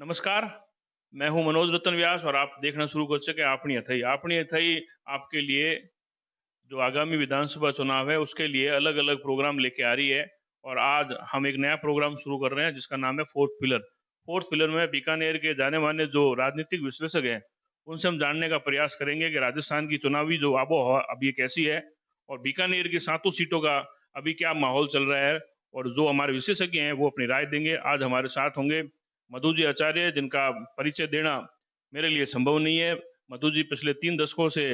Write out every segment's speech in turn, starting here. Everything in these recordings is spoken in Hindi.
नमस्कार, मैं हूँ मनोज रतन व्यास और आप देखना शुरू कर सके आपनी अथई। आपनी अथई आपके लिए जो आगामी विधानसभा चुनाव है उसके लिए अलग-अलग प्रोग्राम लेके आ रही है और आज हम एक नया प्रोग्राम शुरू कर रहे हैं जिसका नाम है फोर्थ पिलर। फोर्थ पिलर में बीकानेर के जाने-माने जो राजनीतिक विश्लेषक हैं, उनसे हम जानने का प्रयास करेंगे कि राजस्थान की चुनावी जो आबो-हवा अभी कैसी है और बीकानेर की सातों सीटों का अभी क्या माहौल चल रहा है और जो हमारे विशेषज्ञ हैं वो अपनी राय देंगे। आज हमारे साथ होंगे मधु जी आचार्य, जिनका परिचय देना मेरे लिए संभव नहीं है। मधु जी पिछले 3 दशकों से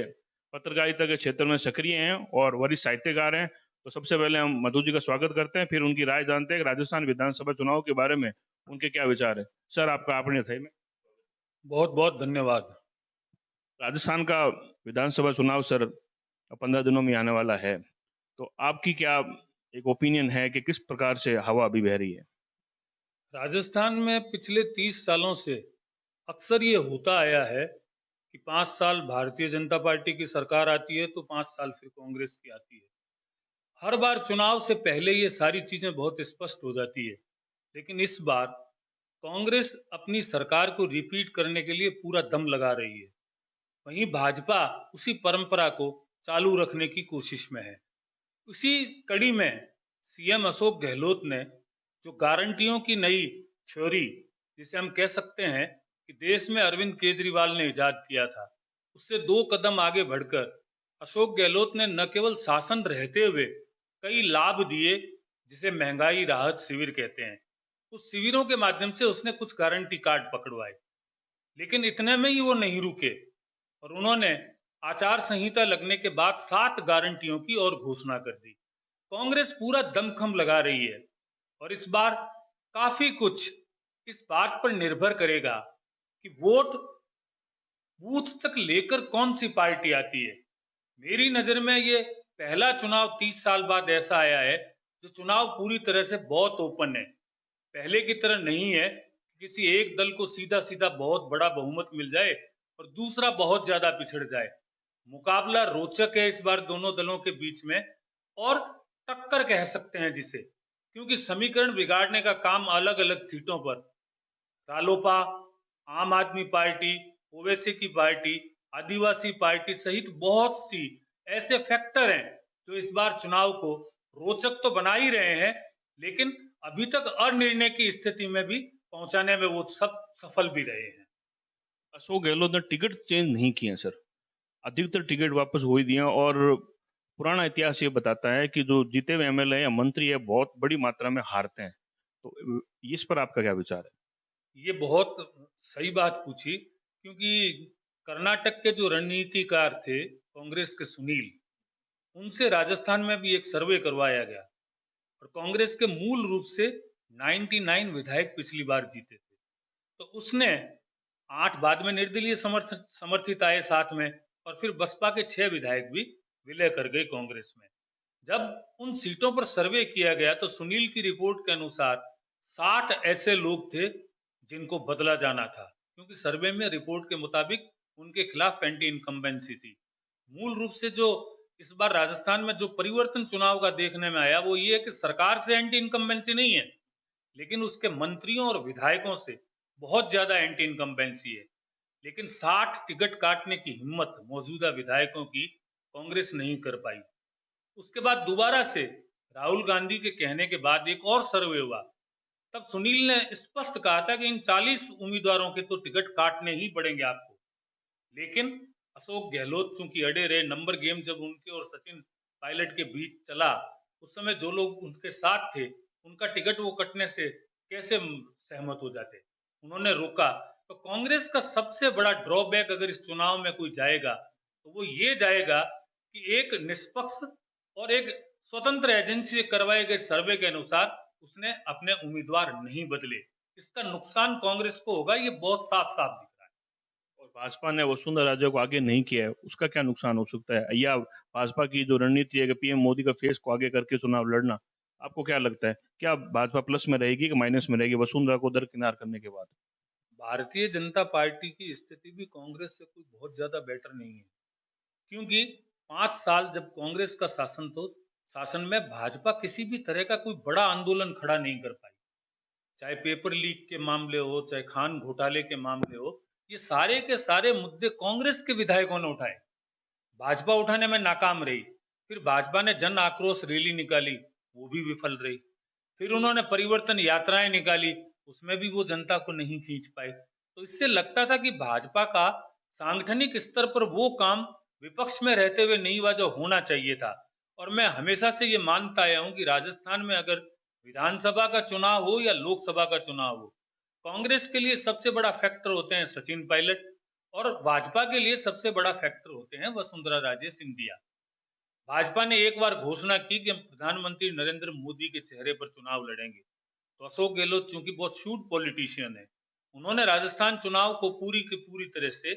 पत्रकारिता के क्षेत्र में सक्रिय हैं और वरिष्ठ साहित्यकार हैं। तो सबसे पहले हम मधु जी का स्वागत करते हैं, फिर उनकी राय जानते हैं कि राजस्थान विधानसभा चुनाव के बारे में उनके क्या विचार हैं। सर, आपका अपने थे में बहुत बहुत धन्यवाद। राजस्थान का विधानसभा चुनाव सर 15 दिनों में आने वाला है। तो आपकी क्या एक ओपिनियन है कि किस प्रकार से हवा अभी बह रही है? राजस्थान में पिछले 30 सालों से अक्सर ये होता आया है कि 5 साल भारतीय जनता पार्टी की सरकार आती है तो 5 साल फिर कांग्रेस की आती है। हर बार चुनाव से पहले ये सारी चीजें बहुत स्पष्ट हो जाती है। लेकिन इस बार कांग्रेस अपनी सरकार को रिपीट करने के लिए पूरा दम लगा रही है। वहीं भाजपा उसी परंपरा को चालू रखने की कोशिश में है। उसी कड़ी में सीएम अशोक गहलोत ने जो गारंटियों की नई थ्योरी, जिसे हम कह सकते हैं कि देश में अरविंद केजरीवाल ने इजाद किया था, उससे 2 कदम आगे बढ़कर अशोक गहलोत ने न केवल शासन रहते हुए कई लाभ दिए, जिसे महंगाई राहत शिविर कहते हैं। उस शिविरों के माध्यम से उसने कुछ गारंटी कार्ड पकड़वाए। लेकिन इतने में ही वो नहीं रुके और उन्होंने आचार संहिता लगने के बाद 7 गारंटियों की और घोषणा कर दी। कांग्रेस पूरा दमखम लगा रही है और इस बार काफी कुछ इस बात पर निर्भर करेगा कि वोट बूथ तक लेकर कौन सी पार्टी आती है। मेरी नजर में ये पहला चुनाव 30 साल बाद ऐसा आया है जो चुनाव पूरी तरह से बहुत ओपन है। पहले की तरह नहीं है कि किसी एक दल को सीधा सीधा बहुत बड़ा बहुमत मिल जाए और दूसरा बहुत ज्यादा पिछड़ जाए। मुकाबला रोचक है इस बार दोनों दलों के बीच में, और टक्कर कह सकते हैं जिसे, क्योंकि समीकरण बिगाड़ने का काम अलग अलग सीटों पर रालोपा, आम आदमी पार्टी, ओवैसी की पार्टी, आदिवासी पार्टी सहित बहुत सी ऐसे फैक्टर हैं जो इस बार चुनाव को रोचक तो बना ही रहे हैं, लेकिन अभी तक अनिर्णय की स्थिति में भी पहुंचाने में वो सब सफल भी रहे हैं। अशोक गहलोत ने टिकट चेंज नहीं किए हैं सर। अधिकतर टिकट वापस वो ही दिए हैं और पुराना इतिहास ये बताता है कि जो जीते हुए एमएलए या मंत्री है बहुत बड़ी मात्रा में हारते हैं। तो इस पर आपका क्या विचार है? ये बहुत सही बात पूछी, क्योंकि कर्नाटक के जो रणनीतिकार थे कांग्रेस के सुनील, उनसे राजस्थान में भी एक सर्वे करवाया गया और कांग्रेस के मूल रूप से 99 विधायक पिछली बार जीते थे। तो उसने 8 बाद में निर्दलीय समर्थित आए साथ में, और फिर बसपा के 6 विधायक भी विलय कर गए कांग्रेस में। जब उन सीटों पर सर्वे किया गया तो सुनील की रिपोर्ट के अनुसार 60 ऐसे लोग थे जिनको बदला जाना था, क्योंकि सर्वे में रिपोर्ट के मुताबिक उनके खिलाफ एंटी इनकम्बेंसी थी। मूल रूप से जो इस बार राजस्थान में जो परिवर्तन चुनाव का देखने में आया वो ये है कि सरकार से एंटी इनकम्बेंसी नहीं है, लेकिन उसके मंत्रियों और विधायकों से बहुत ज्यादा एंटी इनकम्बेंसी है। लेकिन 60 टिकट काटने की हिम्मत मौजूदा विधायकों की कांग्रेस नहीं कर पाई। उसके बाद दोबारा से राहुल गांधी के कहने के बाद एक और सर्वे हुआ। तब सुनील ने स्पष्ट कहा था कि इन 40 उम्मीदवारों के तो टिकट काटने ही पड़ेंगे आपको। लेकिन अशोक गहलोत चूंकि अड़े रहे, नंबर गेम जब उनके और सचिन पायलट के बीच चला, उस समय जो लोग उनके साथ थे उनका टिकट वो कटने से कैसे सहमत हो जाते। उन्होंने रोका। तो कांग्रेस का सबसे बड़ा ड्रॉबैक अगर इस चुनाव में कोई जाएगा तो वो ये जाएगा कि एक निष्पक्ष और एक स्वतंत्र एजेंसी से करवाए गए सर्वे के अनुसार उसने अपने उम्मीदवार नहीं बदले। इसका नुकसान कांग्रेस को होगा, ये बहुत साफ साफ दिख रहा है। और भाजपा ने वसुंधरा राजे को आगे नहीं किया है, उसका क्या नुकसान हो सकता है? या भाजपा की जो रणनीति है कि पीएम मोदी का फेस को आगे करके चुनाव लड़ना, आपको क्या लगता है? क्या भाजपा प्लस में रहेगी कि माइनस में रहेगी वसुंधरा को दरकिनार करने के बाद? भारतीय जनता पार्टी की स्थिति भी कांग्रेस से कोई बहुत ज्यादा बेटर नहीं है, क्योंकि 5 साल जब कांग्रेस का शासन तो शासन में भाजपा किसी भी तरह का कोई बड़ा आंदोलन खड़ा नहीं कर पाई। चाहे पेपर लीक के मामले हो, चाहे खान घोटाले के मामले हो, ये सारे के सारे मुद्दे कांग्रेस के विधायकों ने उठाए। भाजपा उठाने में नाकाम रही। फिर भाजपा ने जन आक्रोश रैली निकाली, वो भी विफल रही। फिर उन्होंने परिवर्तन यात्राएं निकाली, उसमें भी वो जनता को नहीं खींच पाए। तो इससे लगता था कि भाजपा का सांगठनिक स्तर पर वो काम विपक्ष में रहते हुए नहीं हुआ जो होना चाहिए था। और मैं हमेशा से ये मानता आया हूं कि राजस्थान में अगर विधानसभा का चुनाव हो या लोकसभा का चुनाव हो, कांग्रेस के लिए सबसे बड़ा फैक्टर होते हैं सचिन पायलट, और भाजपा के लिए सबसे बड़ा फैक्टर होते हैं वसुंधरा राजे सिंधिया। भाजपा ने एक बार घोषणा की कि हम प्रधानमंत्री नरेंद्र मोदी के चेहरे पर चुनाव लड़ेंगे, तो अशोक गहलोत चूंकि बहुत शूट पॉलिटिशियन है, उन्होंने राजस्थान चुनाव को पूरी की पूरी तरह से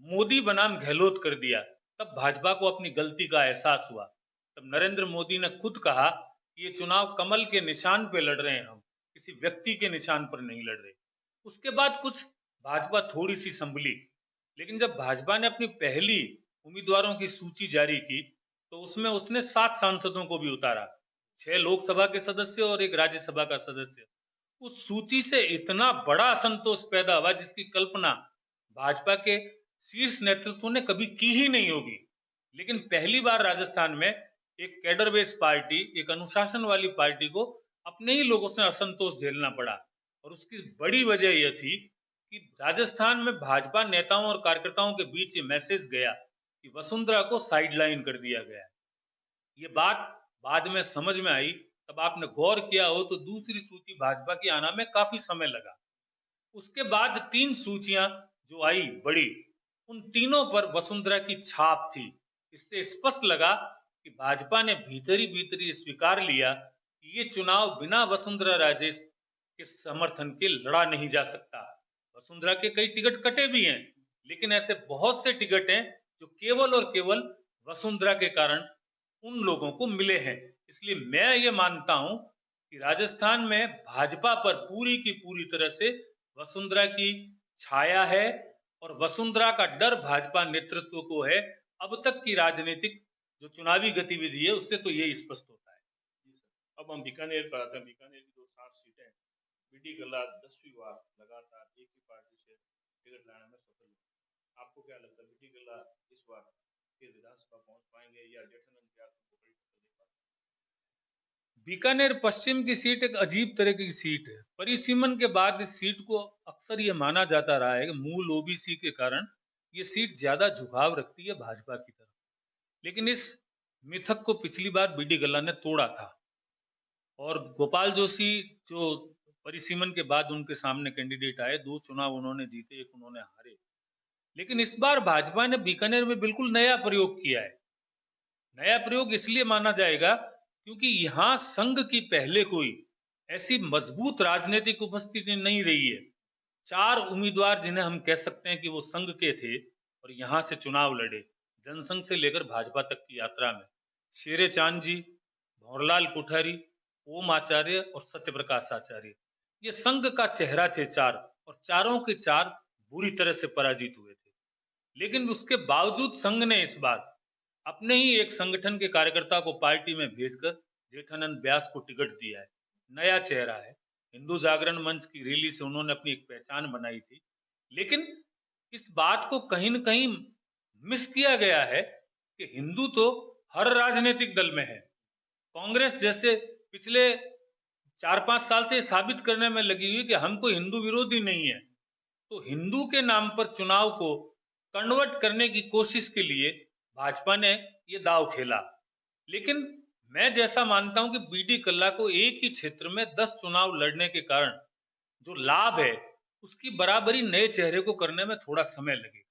मोदी बनाम गहलोत कर दिया। तब भाजपा को अपनी गलती का एहसास हुआ। तब नरेंद्र मोदी ने खुद कहा कि ये चुनाव कमल के निशान पे लड़ रहे हैं, हम किसी व्यक्ति के निशान पर नहीं लड़ रहे। उसके बाद कुछ भाजपा थोड़ी सी संभली, लेकिन जब भाजपा ने अपनी पहली उम्मीदवारों की सूची जारी की, तो उसमें उसने 7 सांसदों को भी उतारा, 6 लोकसभा के सदस्य और एक राज्यसभा का सदस्य। उस सूची से इतना बड़ा असंतोष पैदा हुआ जिसकी कल्पना भाजपा के शीर्ष नेतृत्व ने कभी की ही नहीं होगी। लेकिन पहली बार राजस्थान में एक कैडर बेस्ड पार्टी, एक अनुशासन वाली पार्टी को अपने ही लोगों से असंतोष झेलना पड़ा। और उसकी बड़ी वजह यह थी कि राजस्थान में भाजपा नेताओं और कार्यकर्ताओं के बीच ये मैसेज गया कि वसुंधरा को साइडलाइन कर दिया गया है। ये बात बाद में समझ में आई। तब आपने गौर किया हो तो दूसरी सूची भाजपा की आना में काफी समय लगा। उसके बाद 3 सूचियां जो आई बड़ी, उन तीनों पर वसुंधरा की छाप थी। इससे स्पष्ट लगा कि भाजपा ने भीतर ही भीतर ये स्वीकार लिया कि ये चुनाव बिना वसुंधरा राजे के समर्थन के लड़ा नहीं जा सकता। वसुंधरा के कई टिकट कटे भी हैं, लेकिन ऐसे बहुत से टिकट हैं जो केवल और केवल वसुंधरा के कारण उन लोगों को मिले हैं। इसलिए मैं ये मानता हूं कि राजस्थान में भाजपा पर पूरी की पूरी तरह से वसुंधरा की छाया है, और वसुंधरा का डर भाजपा नेतृत्व को है। अब तक की राजनीतिक जो चुनावी गतिविधि है उससे तो ये स्पष्ट होता है। जी सर। अब हम बीकानेर पर आते हैं। बीकानेर की जो 7 सीटें हैं, बीडी कल्ला 10वीं बार लगातार एक ही पार्टी से टिकट लाने में सफल हुए। आपको क्या लगता है, बीडी कल्ला इस बार फिर विधानसभा पहुंच पाएंगे या जेठानंद व्यास को बड़ी टक्कर दे पाएंगे? बीकानेर पश्चिम की सीट एक अजीब तरह की सीट है। परिसीमन के बाद इस सीट को अक्सर ये माना जाता रहा है कि मूल ओबीसी के कारण ये सीट ज्यादा झुकाव रखती है भाजपा की तरफ। लेकिन इस मिथक को पिछली बार बीडी कल्ला ने तोड़ा था, और गोपाल जोशी जो परिसीमन के बाद उनके सामने कैंडिडेट आए, 2 चुनाव उन्होंने जीते, एक उन्होंने हारे। लेकिन इस बार भाजपा ने बीकानेर में बिल्कुल नया प्रयोग किया है। नया प्रयोग इसलिए माना जाएगा क्योंकि यहां संघ की पहले कोई ऐसी मजबूत राजनीतिक उपस्थिति नहीं रही है। 4 उम्मीदवार जिन्हें हम कह सकते हैं कि वो संघ के थे और यहां से चुनाव लड़े, जनसंघ से लेकर भाजपा तक की यात्रा में। शेरे चांद जी, भंवरलाल कोठारी, ओम आचार्य और सत्यप्रकाश आचार्य, ये संघ का चेहरा थे 4, और चारों के 4 बुरी तरह से पराजित हुए थे। लेकिन उसके बावजूद संघ ने इस बार अपने ही एक संगठन के कार्यकर्ता को पार्टी में भेजकर जेठानंद व्यास को टिकट दिया है। नया चेहरा है। हिंदू जागरण मंच की रैली से उन्होंने अपनी एक पहचान बनाई थी। लेकिन इस बात को कहीं न कहीं मिस किया गया है कि हिंदू तो हर राजनीतिक दल में है। कांग्रेस जैसे पिछले 4-5 साल से साबित करने में लगी हुई कि हम कोई हिंदू विरोधी नहीं है, तो हिंदू के नाम पर चुनाव को कन्वर्ट करने की कोशिश के लिए भाजपा ने ये दाव खेला। लेकिन मैं जैसा मानता हूं कि बीडी कल्ला को एक ही क्षेत्र में 10 चुनाव लड़ने के कारण जो लाभ है, उसकी बराबरी नए चेहरे को करने में थोड़ा समय लगेगा।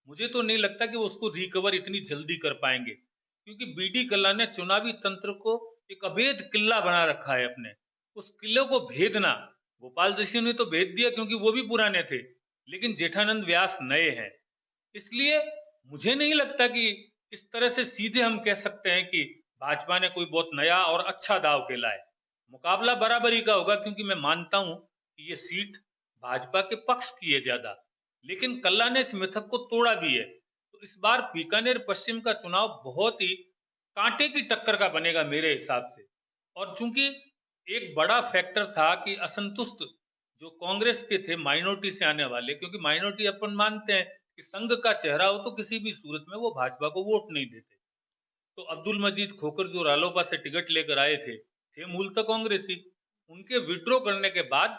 मुझे तो नहीं लगता कि वो उसको रिकवर इतनी जल्दी कर पाएंगे, क्योंकि बीडी कल्ला ने चुनावी तंत्र को एक अभेद किला बना रखा है अपने। उस किले को भेदना, गोपाल जोशी ने तो भेद दिया क्योंकि वो भी पुराने थे, लेकिन जेठानंद व्यास नए हैं। इसलिए मुझे नहीं लगता कि इस तरह से सीधे हम कह सकते हैं कि भाजपा ने कोई बहुत नया और अच्छा दाव खेला है। मुकाबला बराबरी का होगा, क्योंकि मैं मानता हूं कि ये सीट भाजपा के पक्ष की है ज्यादा। लेकिन कल्ला ने इस मिथक को तोड़ा भी है। तो इस बार बीकानेर पश्चिम का चुनाव बहुत ही कांटे की टक्कर का बनेगा मेरे हिसाब से। और चूंकि एक बड़ा फैक्टर था कि असंतुष्ट जो कांग्रेस के थे माइनॉरिटी से आने वाले, क्योंकि माइनॉरिटी अपन मानते हैं कि संघ का चेहरा हो तो किसी भी सूरत में वो भाजपा को वोट नहीं देते। तो अब्दुल मजीद खोखर जो रालोपा से टिकट लेकर आए थे मूलतः कांग्रेसी। उनके विड्रॉ करने के बाद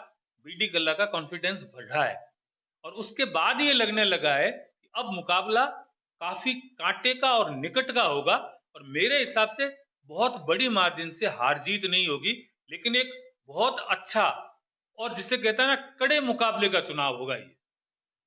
बीडी कल्ला का कॉन्फिडेंस बढ़ा है और उसके बाद ये लगने लगा है कि अब मुकाबला काफी कांटे का और निकट का होगा और मेरे हिसाब से बहुत बड़ी मार्जिन से हार जीत नहीं होगी, लेकिन एक बहुत अच्छा और जिसे कहता है ना कड़े मुकाबले का चुनाव होगा ये।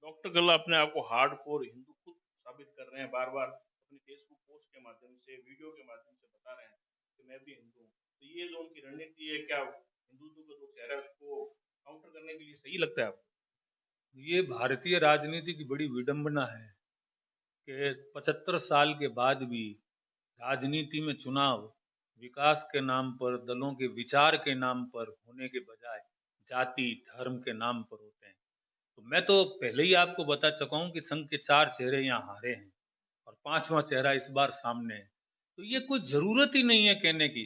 डॉक्टर कल्ला अपने आप को हार्डकोर हिंदू खुद साबित कर रहे हैं, बार-बार अपनी फेसबुक पोस्ट के माध्यम से, वीडियो के माध्यम से बता रहे हैं कि मैं भी हिंदू हूँ। तो ये जो उनकी रणनीति है, क्या हिंदुत्व का जो चेहरा है उसको काउंटर करने के लिए सही लगता है आपको? ये भारतीय राजनीति की बड़ी विडंबना है कि 75 साल के बाद भी राजनीति में चुनाव विकास के नाम पर, दलों के विचार के नाम पर होने के बजाय जाति धर्म के नाम पर होते हैं। तो मैं तो पहले ही आपको बता चुका हूं कि संघ के 4 चेहरे यहाँ हारे हैं और 5वां चेहरा इस बार सामने है। तो ये कोई जरूरत ही नहीं है कहने की।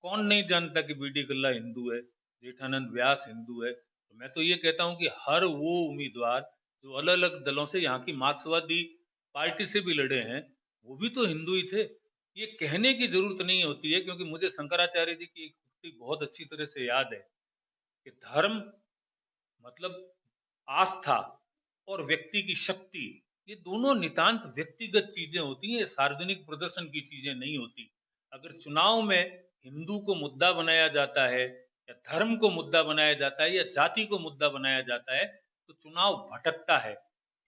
कौन नहीं जानता कि बीडी कल्ला हिंदू है, जेठानंद व्यास हिंदू है। तो मैं तो ये कहता हूं कि हर वो उम्मीदवार जो अलग अलग दलों से, यहाँ की मार्क्सवादी पार्टी से भी लड़े हैं, वो भी तो हिंदू ही थे। ये कहने की जरूरत नहीं होती है, क्योंकि मुझे शंकराचार्य जी की एक उक्ति बहुत अच्छी तरह से याद है कि धर्म मतलब आस्था और व्यक्ति की शक्ति, ये दोनों नितांत व्यक्तिगत चीजें होती हैं, ये सार्वजनिक प्रदर्शन की चीजें नहीं होती। अगर चुनाव में हिंदू को मुद्दा बनाया जाता है या धर्म को मुद्दा बनाया जाता है या जाति को मुद्दा बनाया जाता है तो चुनाव भटकता है,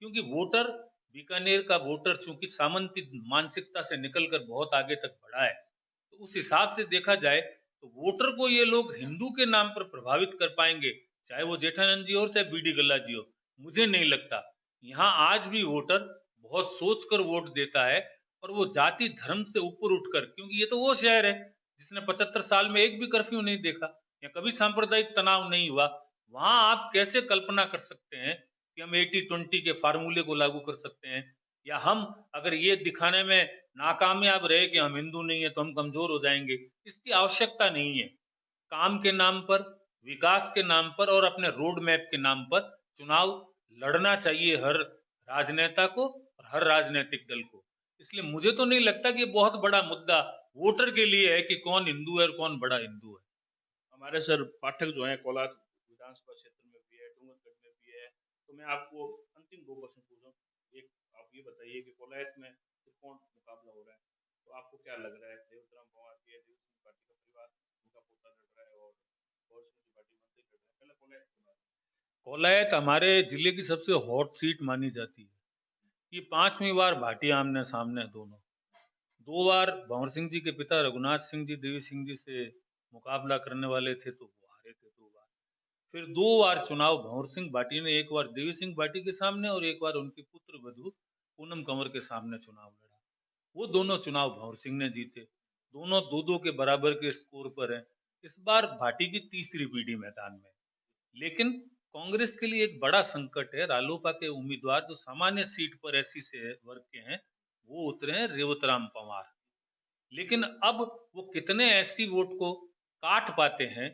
क्योंकि वोटर, बीकानेर का वोटर चूंकि सामंती मानसिकता से निकलकर बहुत आगे तक बढ़ा है, तो उस हिसाब से देखा जाए तो वोटर को ये लोग हिंदू के नाम पर प्रभावित कर पाएंगे, चाहे वो जेठानंद जी हो चाहे बीडी कल्ला जी हो। मुझे नहीं लगता। यहाँ आज भी वोटर बहुत सोच कर वोट देता है और वो जाति धर्म से ऊपर उठकर, क्योंकि ये तो वो शहर है जिसने 75 साल में एक भी कर्फ्यू नहीं देखा या कभी सांप्रदायिक तनाव नहीं हुआ। वहां आप कैसे कल्पना कर सकते हैं कि हम 80-20 के फार्मूले को लागू कर सकते हैं, या हम अगर ये दिखाने में नाकामयाब रहे कि हम हिंदू नहीं है तो हम कमजोर हो जाएंगे। इसकी आवश्यकता नहीं है। काम के नाम पर, विकास के नाम पर और अपने रोड मैप के नाम पर चुनाव लड़ना चाहिए हर राजनेता को और हर राजनीतिक दल को। इसलिए मुझे तो नहीं लगता कि ये बहुत बड़ा मुद्दा वोटर के लिए है कि कौन हिंदू है और कौन बड़ा हिंदू है। हमारे सर पाठक जो हैं कोलार विधानसभा क्षेत्र में भी है, डूंगरगढ़ में भी है। तो मैं आपको अंतिम 2 प्रश्न पूछ रहा हूँ। एक आप ये बताइए कि कोलायत में त्रिकोण मुकाबला हो रहा है। तो आपको क्या लग रहा है? देवतराम पवार की है, देव सिंह पार्टी का परिवार, उनका पोता लड़ रहा है और गौर सिंह की पार्टी मंत्री लड़ रहा है। पहले कोलायत की बात। कौलायत हमारे जिले की सबसे हॉट सीट मानी जाती है। ये 5वीं बार भाटी आमने सामने हैं दोनों। 2 बार भंवर सिंह जी के पिता रघुनाथ सिंह जी देवी सिंह जी से मुकाबला करने वाले थे तो वो हारे थे 2 बार। फिर 2 बार चुनाव भंवर सिंह भाटी ने, एक बार देवी सिंह भाटी के सामने और एक बार उनकी पुत्र वधु पूनम कंवर के सामने चुनाव लड़ा। वो दोनों चुनाव भंवर सिंह ने जीते। दोनों 2-2 के बराबर के स्कोर पर हैं। इस बार भाटी की तीसरी पीढ़ी मैदान में। लेकिन कांग्रेस के लिए एक बड़ा संकट है, रालोपा के उम्मीदवार जो सामान्य सीट पर एससी से वर्ग के हैं, वो उतरे हैं रेवतराम पवार। लेकिन अब वो कितने एससी वोट को काट पाते हैं,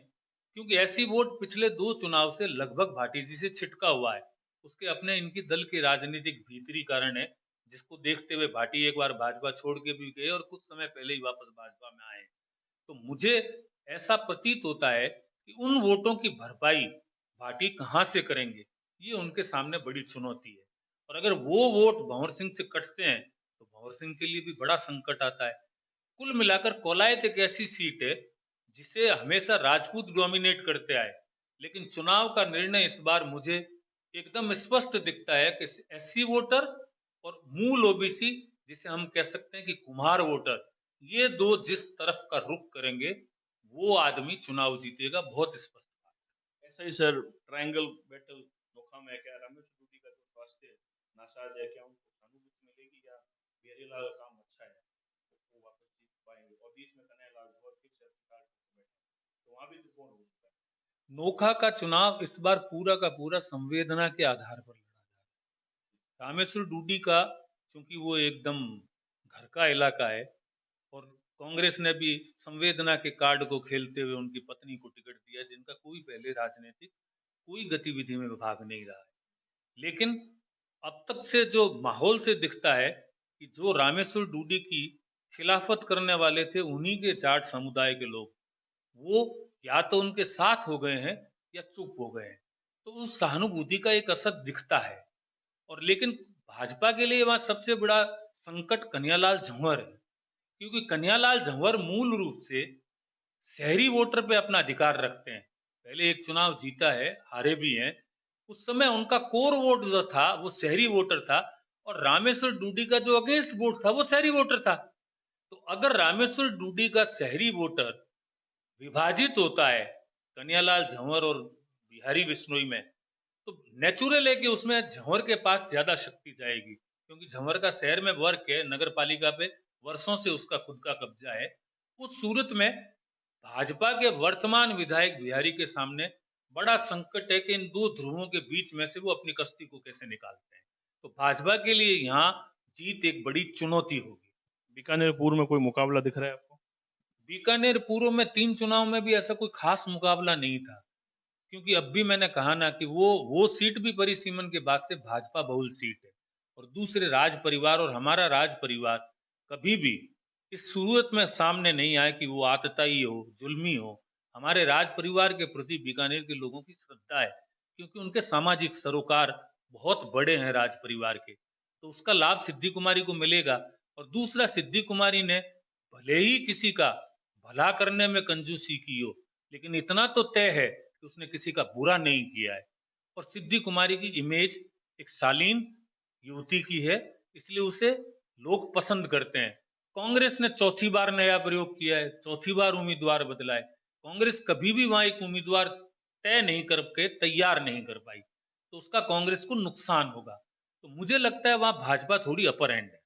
क्योंकि एससी वोट पिछले 2 चुनाव से लगभग भाटी जी से छिटका हुआ है। उसके अपने इनकी दल के राजनीतिक भीतरी कारण है, जिसको देखते हुए भाटी एक बार भाजपा छोड़ के भी गए और कुछ समय पहले ही वापस भाजपा में आए। तो मुझे ऐसा प्रतीत होता है कि उन वोटों की भरपाई भाटी कहाँ से करेंगे, ये उनके सामने बड़ी चुनौती है। और अगर वो वोट भंवर सिंह से कटते हैं तो भंवर सिंह के लिए भी बड़ा संकट आता है। कुल मिलाकर कोलायत एक ऐसी सीट है जिसे हमेशा राजपूत डोमिनेट करते आए, लेकिन चुनाव का निर्णय इस बार मुझे एकदम स्पष्ट दिखता है कि एससी वोटर और मूल ओबीसी, जिसे हम कह सकते हैं कि कुम्हार वोटर, ये दो जिस तरफ का रुख करेंगे वो आदमी चुनाव जीतेगा, बहुत स्पष्ट बात ऐसा ही सर ट्रायंगल बैटल नोखा में क्या रमेश टूटी का जो स्वास्थ्य नासाज है, क्या उनको सहानुभूति मिलेगी या बिहारीलाल का काम अच्छा है वो वापस जीत पाएंगे? और बीच में कन्हैयालाल भगत फिर से अपनी कार्ड लेकर बैठे हैं। तो वहाँ भी त्रिकोण हो चुका है। है। नोखा का चुनाव इस बार पूरा का पूरा संवेदना के आधार पर लड़ा जा रहा है। रामेश्वर डूडी का, क्योंकि वो एकदम घर का इलाका है और कांग्रेस ने भी संवेदना के कार्ड को खेलते हुए उनकी पत्नी को टिकट दिया, जिनका कोई पहले राजनीतिक कोई गतिविधि में भाग नहीं रहा है। लेकिन अब तक से जो माहौल से दिखता है कि जो रामेश्वर डूडी की खिलाफत करने वाले थे, उन्हीं के जाट समुदाय के लोग, वो या तो उनके साथ हो गए हैं या चुप हो गए हैं। तो उस सहानुभूति का एक असर दिखता है। और लेकिन भाजपा के लिए वहां सबसे बड़ा संकट कन्हैयालाल झंवर है, क्योंकि कन्हैयालाल झंवर मूल रूप से शहरी वोटर पे अपना अधिकार रखते हैं। पहले एक चुनाव जीता है, हारे भी हैं। उस समय उनका कोर वोट जो था वो शहरी वोटर था, और रामेश्वर डूडी का जो अगेंस्ट वोट था वो शहरी वोटर था। तो अगर रामेश्वर डूडी का शहरी वोटर विभाजित होता है कन्हैयालाल झंवर और बिहारी बिश्नोई में, तो नेचुरल है कि उसमें झंवर के पास ज्यादा शक्ति जाएगी, क्योंकि झंवर का शहर में वर्क है, नगर पालिका पे वर्षों से उसका खुद का कब्जा है। उस सूरत में भाजपा के वर्तमान विधायक बिहारी के सामने बड़ा संकट है कि इन दो ध्रुवों के बीच में से वो अपनी कश्ती को कैसे निकालते हैं। तो भाजपा के लिए यहाँ जीत एक बड़ी चुनौती होगी। बीकानेर पूर्व में कोई मुकाबला दिख रहा है आपको? बीकानेर पूर्व में 3 चुनाव में भी ऐसा कोई खास मुकाबला नहीं था, क्योंकि अब भी मैंने कहा ना कि वो सीट भी परिसीमन के बाद से भाजपा बहुल सीट है। और दूसरे राज परिवार और हमारा राज परिवार कभी भी इस सूरत में सामने नहीं आए कि वो आतताई हो, जुल्मी हो। हमारे राज परिवार के प्रति बीकानेर के लोगों की श्रद्धा है, क्योंकि उनके सामाजिक सरोकार बहुत बड़े हैं राज परिवार के। तो उसका लाभ सिद्धि कुमारी को मिलेगा। और दूसरा, सिद्धि कुमारी ने भले ही किसी का भला करने में कंजूसी की हो, लेकिन इतना तो तय है कि उसने किसी का बुरा नहीं किया है। और सिद्धि कुमारी की इमेज एक शालीन युवती की है, इसलिए उसे लोग पसंद करते हैं। कांग्रेस ने चौथी बार नया प्रयोग किया है, चौथी बार उम्मीदवार बदला है। कांग्रेस कभी भी वहां एक उम्मीदवार तय नहीं करके तैयार नहीं कर पाई, तो उसका कांग्रेस को नुकसान होगा। तो मुझे लगता है वहां भाजपा थोड़ी अपर एंड है।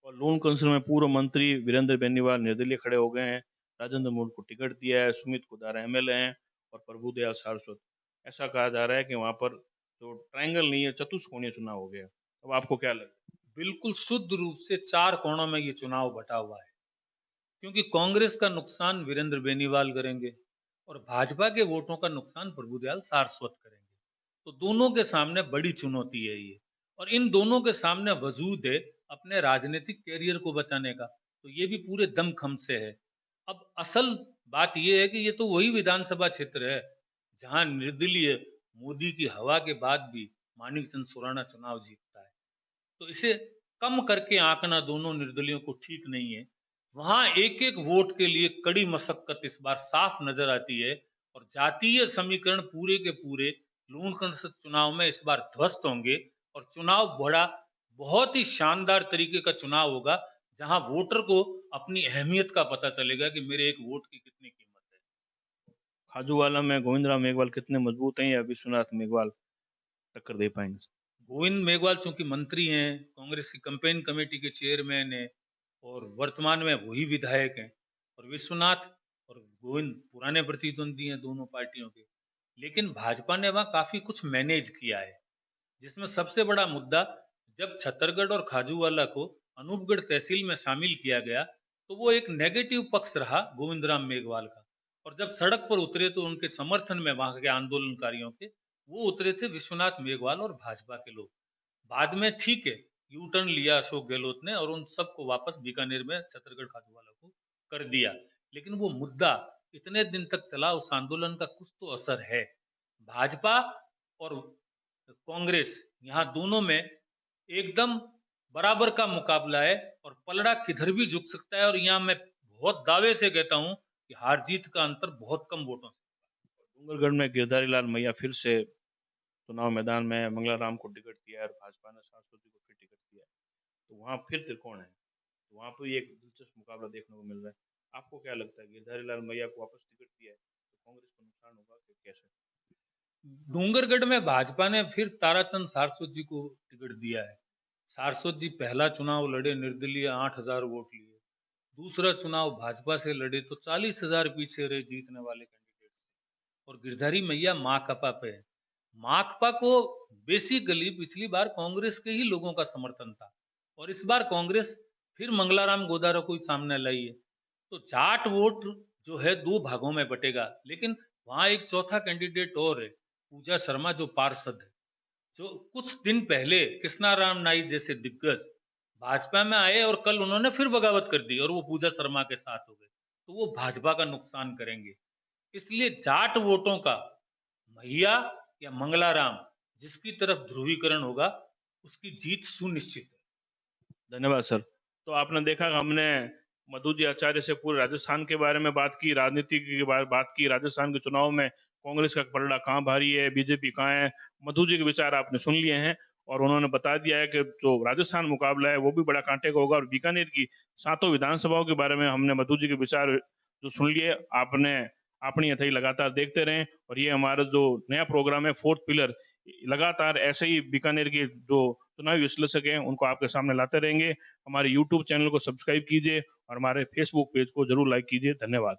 और लोन काउंसिल में पूर्व मंत्री वीरेंद्र बेनीवाल निर्दलीय खड़े हो गए हैं। राजेंद्र मूल को टिकट दिया है, सुमित कुदार एमएलए हैं और प्रभुदयाल सारस्वत। ऐसा कहा जा रहा है कि वहां पर जो ट्रायंगल नहीं है, चतुष्कोणीय चुनाव हो गया। अब आपको क्या लगता है? बिल्कुल शुद्ध रूप से 4 कोणों में ये चुनाव बटा हुआ है, क्योंकि कांग्रेस का नुकसान वीरेंद्र बेनीवाल करेंगे और भाजपा के वोटों का नुकसान प्रभुदयाल सारस्वत करेंगे। तो दोनों के सामने बड़ी चुनौती है ये, और इन दोनों के सामने वजूद है अपने राजनीतिक कैरियर को बचाने का। तो ये भी पूरे दमखम से है। अब असल बात ये है कि ये तो वही विधानसभा क्षेत्र है जहां निर्दलीय मोदी की हवा के बाद भी मानिक चंद सुराणा चुनाव जीतता है। तो इसे कम करके आंकना दोनों निर्दलियों को ठीक नहीं है। वहां एक एक वोट के लिए कड़ी मशक्कत इस बार साफ नजर आती है, और जातीय समीकरण पूरे के पूरे लूण कंसद चुनाव में इस बार ध्वस्त होंगे। और चुनाव बड़ा बहुत ही शानदार तरीके का चुनाव होगा, जहां वोटर को अपनी अहमियत का पता चलेगा कि मेरे एक वोट की कितनी कीमत है। खाजूवाला में गोविंदराम मेघवाल कितने मजबूत हैं या विश्वनाथ मेघवाल टक्कर दे पाएंगे? गोविंद मेघवाल चूंकि मंत्री हैं, कांग्रेस की कैंपेन कमेटी के चेयरमैन हैं, और वर्तमान में वही विधायक हैं। और विश्वनाथ और गोविंद पुराने प्रतिद्वंदी हैं दोनों पार्टियों के। लेकिन भाजपा ने वहां काफी कुछ मैनेज किया है, जिसमें सबसे बड़ा मुद्दा, जब छत्तरगढ़ और खाजूवाला को अनूपगढ़ तहसील में शामिल किया गया, तो वो एक नेगेटिव पक्ष रहा गोविंदराम मेघवाल का। और जब सड़क पर उतरे तो उनके समर्थन में वहां के आंदोलनकारियों के वो उतरे थे विश्वनाथ मेघवाल और भाजपा के लोग। बाद में ठीक है, यू टर्न लिया अशोक गहलोत ने और उन सबको वापस बीकानेर में छत्तरगढ़ खाजूवाला को कर दिया। लेकिन वो मुद्दा इतने दिन तक चला, उस आंदोलन का कुछ तो असर है। भाजपा और कांग्रेस यहाँ दोनों में एकदम बराबर का मुकाबला है, और पलड़ा किधर भी झुक सकता है। और यहाँ मैं बहुत दावे से कहता हूँ कि हार जीत का अंतर बहुत कम वोटों से। डूंगरगढ़ में गिरधारी लाल मैया फिर से चुनाव मैदान में, मंगलाराम को टिकट दिया है और भाजपा ने सरस्वती को फिर टिकट दिया है। तो वहाँ फिर त्रिकोण है, तो वहाँ पर एक दिलचस्प मुकाबला देखने को मिल रहा है। आपको क्या लगता है, गिरधारी लाल मैया को वापस टिकट दिया है तो कांग्रेस को नुकसान होगा कि कैसे? डूंगरगढ़ में भाजपा ने फिर ताराचंद सारस्वत जी को टिकट दिया है। सारस्वत जी पहला चुनाव लड़े, निर्दलीय 8,000 वोट लिए। दूसरा चुनाव भाजपा से लड़े तो 40,000 पीछे रहे जीतने वाले कैंडिडेट से। और गिरधारी मैया माकपा पे है। माकपा को बेसिकली पिछली बार कांग्रेस के ही लोगों का समर्थन था, और इस बार कांग्रेस फिर मंगलाराम गोदारा को ही सामने लाई है। तो जाट वोट जो है 2 भागों में बटेगा, लेकिन वहाँ एक चौथा कैंडिडेट और है, पूजा शर्मा जो पार्षद है, जो कुछ दिन पहले कृष्णाराम नाईक जैसे दिग्गज भाजपा में आए और कल उन्होंने फिर बगावत कर दी और वो पूजा शर्मा के साथ हो गए। तो वो भाजपा का नुकसान करेंगे। इसलिए जाट वोटों का मैया या मंगलाराम जिसकी तरफ ध्रुवीकरण होगा, उसकी जीत सुनिश्चित है। धन्यवाद सर। तो आपने देखा कि हमने मधु जी आचार्य से पूरे राजस्थान के बारे में बात की, राजनीति की बात की, राजस्थान के चुनाव में कांग्रेस का पलड़ा कहाँ भारी है, बीजेपी कहाँ है। मधु जी के विचार आपने सुन लिए हैं और उन्होंने बता दिया है कि जो राजस्थान मुकाबला है वो भी बड़ा कांटे का होगा और बीकानेर की सातों विधानसभाओं के बारे में हमने मधु जी के विचार जो सुन लिए। आपने अपनी यथाई लगातार देखते रहें और ये हमारा जो नया प्रोग्राम है फोर्थ पिलर, लगातार ऐसे ही बीकानेर के जो चुनावी विश्लेषक हैं उनको आपके सामने लाते रहेंगे। हमारे यूट्यूब चैनल को सब्सक्राइब कीजिए और हमारे फेसबुक पेज को जरूर लाइक कीजिए। धन्यवाद।